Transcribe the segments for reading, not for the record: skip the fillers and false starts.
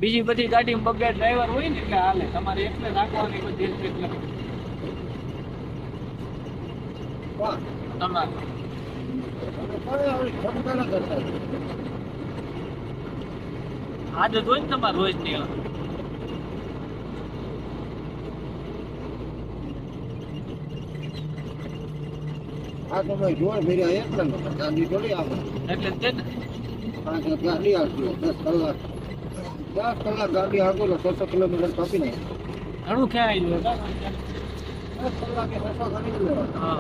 બીજી બધી ગાડીમાં બગેર ડ્રાઈવર હોય ને એટલે હાલે, તમારે એકલે રાખવાની બધી એટલે તમારે આદત હોય ને તમારે રોજ ની. આ તો ભાઈ જોર ફેર્યા એટલે ગાડી થોડી આવે એટલે તે ને 5 ગાડી આવતી 10 કલાક ગાડી આગળ 600 કિલોમીટર કાપી નાખે. ઘણું ક્યાં આવી ગયું 10 કલાકે 600 ગાડી લે. હા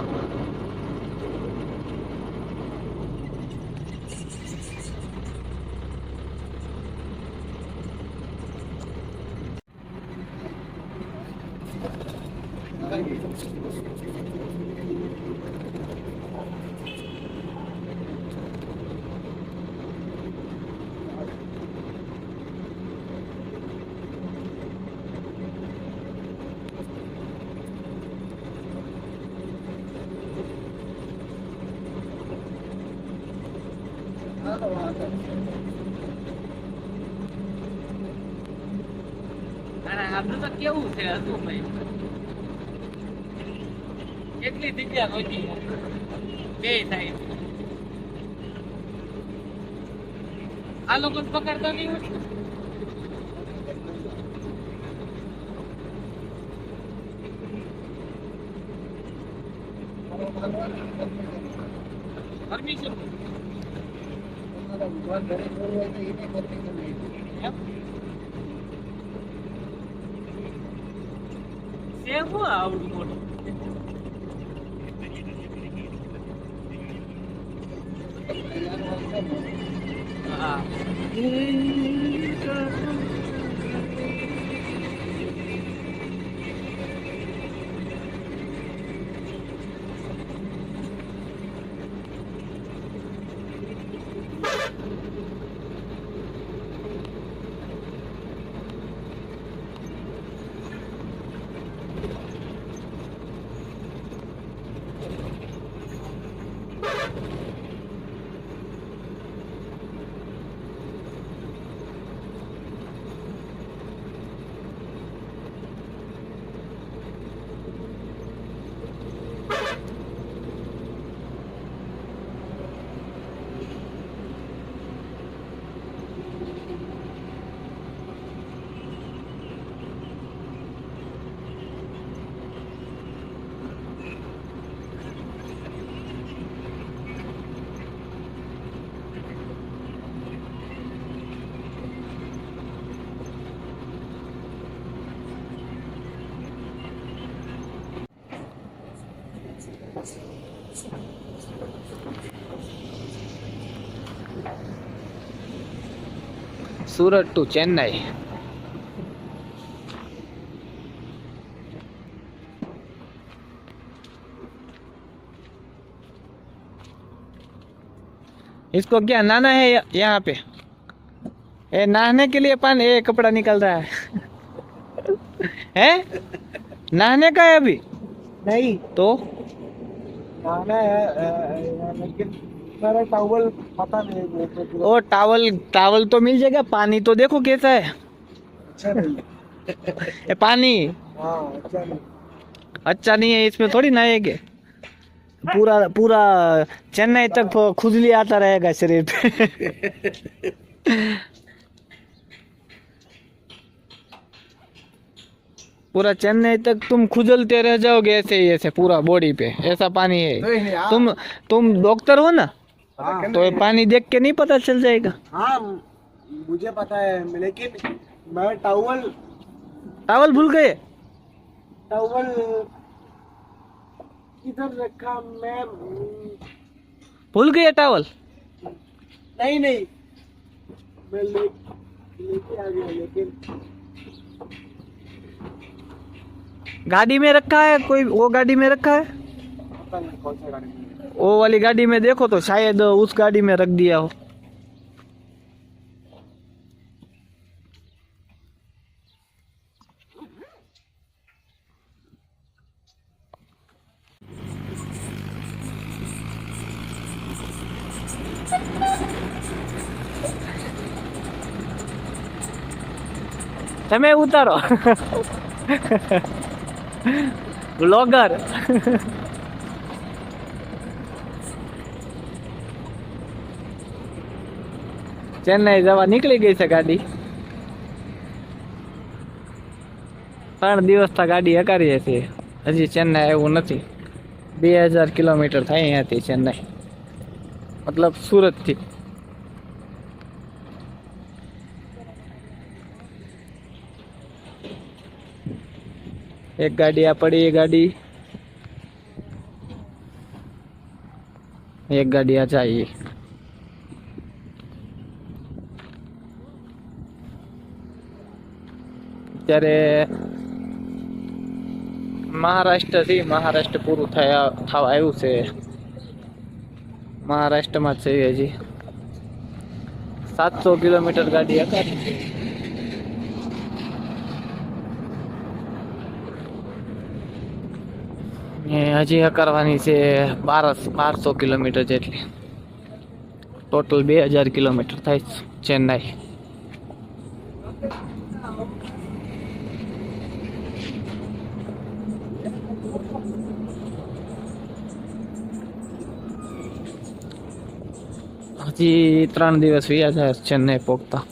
આપણે તો કેવું છે હતું ભાઈ, કેટલી જગ્યા રોજી બે થાય. આ લોકો પકડતા નહીં હોય. પરમિશન સેમ આવડું મોટું. હા सूरत टू चेन्नई। इसको क्या नहाना है यहाँ पे? ये नहाने के लिए पानी, ये कपड़ा निकल रहा है हैं? नहाने का है अभी? नहीं तो नहाना है लेकिन मेरा टॉवल पता नहीं। ओ टावल तो मिल जाएगा। पानी तो देखो कैसा है। अच्छा नहीं। ये पानी अच्छा नहीं। अच्छा नहीं है, इसमें थोड़ी नहाएंगे। पूरा पूरा चेन्नई तक खुजली आता रहेगा शरीर पे। पूरा चेन्नई तक तुम खुजलते रह जाओगे ऐसे ही, ऐसे पूरा बॉडी पे ऐसा पानी है। तुम डॉक्टर हो ना? हाँ। तो ये पानी देख के नहीं पता चल जाएगा? हाँ मुझे पता है, लेकिन मैं टावल भूल गए? टॉवल किधर रखा मैं? भूल गए टावल? नहीं मैं लेके आ गया, लेकिन गाड़ी में रखा है कोई, वो गाड़ी में रखा है? पता नहीं कौन सी गाड़ी में। वो वाली गाड़ी में देखो तो शायद उस गाड़ी में रख दिया हो। તમે ઉતારો બ્લોગર ચેન્નાઈ જવા નીકળી ગઈ છે ગાડી 3 દિવસથી ગાડી હકારીએ છીએ હજી ચેન્નાઈ આવ્યું નથી 2000 કિલોમીટર થાય અહીંયાથી ચેન્નાઈ મતલબ સુરતથી एक गाड़ी आ पड़ी, ये गाड़ी एक गाड़ी आ चाहिए। ત્યારે મહારાષ્ટ્ર પૂરું થવા આવ્યું છે મહારાષ્ટ્રમાં જ છે હજી 700 કિલોમીટર ગાડી હકારી છે હજી હકારવાની છે 1200 કિલોમીટર જેટલી ટોટલ 2000 કિલોમીટર થાય ચેન્નાઈ હજી 3 દિવસ વયા જાય ચેન્નાઈ પહોંચતા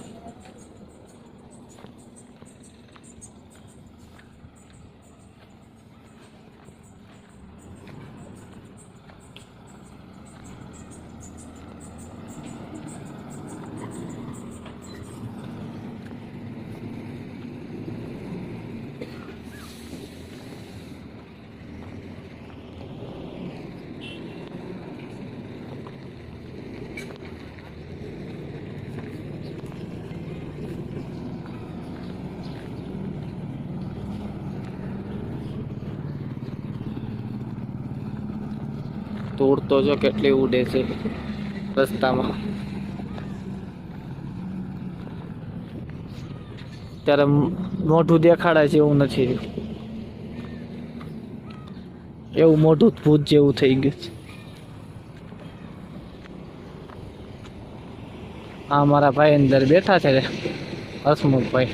ધૂળ તો જો કેટલી ઉડે છે રસ્તામાં ત્યારે મોઢું દેખાડે છે એવું નથી એવું મોઢું ભૂત જેવું થઈ ગયું છે આ મારા ભાઈ અંદર બેઠા છે હસમુખભાઈ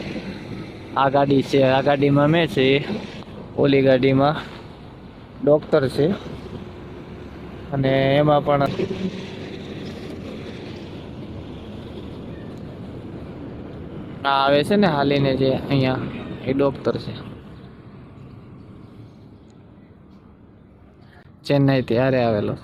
આ ગાડી છે આ ગાડીમાં મેં છે ઓલી ગાડીમાં ડોક્ટર છે અને એમાં પણ આ આવે છે ને હાલીને જે અહીંયા એ ડોક્ટર છે ચેન્નાઈ ત્યારે આવેલો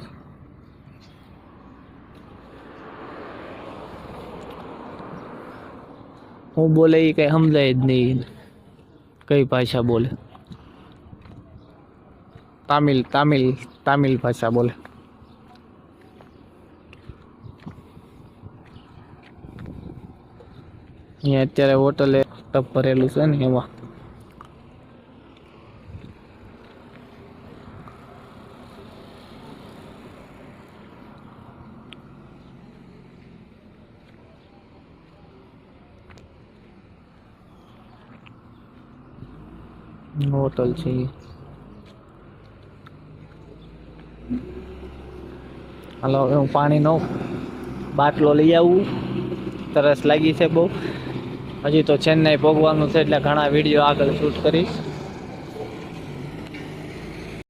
હું બોલે એ કઈ સમજાય જ નહીં કઈ ભાષા બોલે તામિલ ભાષા બોલે અહીંયા અત્યારે હોટલે ટપ ભરેલું છે ને એમાં હોટલ છે હાલો હવે હું પાણીનો બાટલો લઈ આવું તરસ લાગી છે બહુ હજી તો ચેન્નાઈ પહોંચવાનું છે એટલે ઘણા વિડીયો આગળ શૂટ કરીશ